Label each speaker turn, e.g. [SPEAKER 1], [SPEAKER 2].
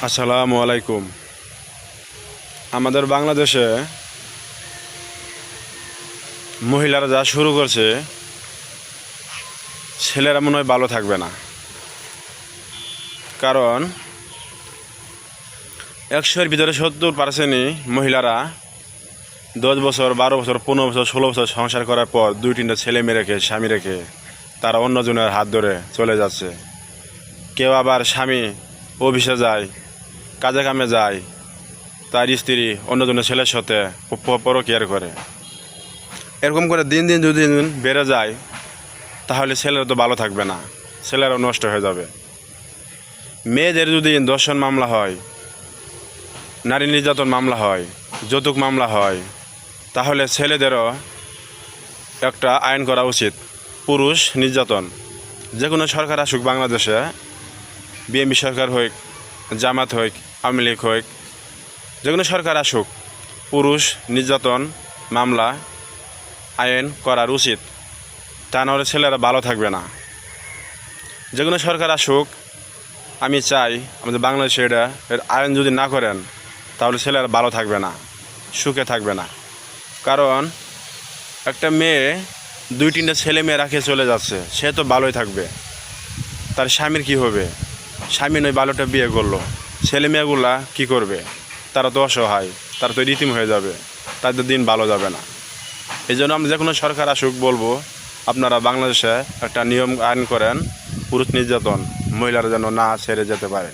[SPEAKER 1] আসসালামু আলাইকুম। আমাদের বাংলাদেশে মহিলারা যা শুরু করছে, ছেলেরা মনে হয় ভালো থাকবে না। কারণ 100-এর ভিতরে 70%ই মহিলারা 10 বছর, 12 বছর, 15 বছর, 16 বছর সংসার করার পর 2-3টা ছেলে মেয়ে রেখে, স্বামী রেখে তারা অন্যজনের হাত ধরে চলে যাচ্ছে। কেউ আবার স্বামী অফিসে যায়, কাজে কামে যায়, তার স্ত্রী অন্যজনের ছেলের সাথে পরকীয়া করে। এরকম করে দিন দিন যদি বেড়ে যায়, তাহলে ছেলেরা তো ভালো থাকবে না, ছেলেরাও নষ্ট হয়ে যাবে। মেয়েদের যদি ধর্ষণ মামলা হয়, নারী নির্যাতন মামলা হয়, যৌতুক মামলা হয়, তাহলে ছেলেদেরও একটা আইন করা উচিত। পুরুষ নির্যাতন যে কোনো সরকার আসুক বাংলাদেশে, বিএনপি সরকার হোক, জামাত হোক, আওয়ামী লীগ হোক, যে কোনো সরকার আসুক, পুরুষ নির্যাতন মামলা আইন করার উচিত। তা নাহলে ছেলেরা ভালো থাকবে না। যে কোনো সরকার আসুক, আমি চাই আমাদের বাংলাদেশে এর আইন যদি না করেন, তাহলে ছেলেরা ভালো থাকবে না, সুখে থাকবে না। কারণ একটা মেয়ে 2-3টা ছেলে মেয়ে রাখে চলে যাচ্ছে, সে তো ভালোই থাকবে। তার স্বামীর কি হবে? স্বামী নয় ভালোটা বিয়ে করলো, ছেলে মেয়েগুলা কী করবে? তারা তো অসহায়, তারা তো রীতিম হয়ে যাবে, তাদের দিন ভালো যাবে না। এই জন্য আমরা যে কোনো সরকার আসুক বলবো, আপনারা বাংলাদেশে একটা নিয়ম আইন করেন, পুরুষ নির্যাতন মহিলারা যেন না ছেড়ে যেতে পারে।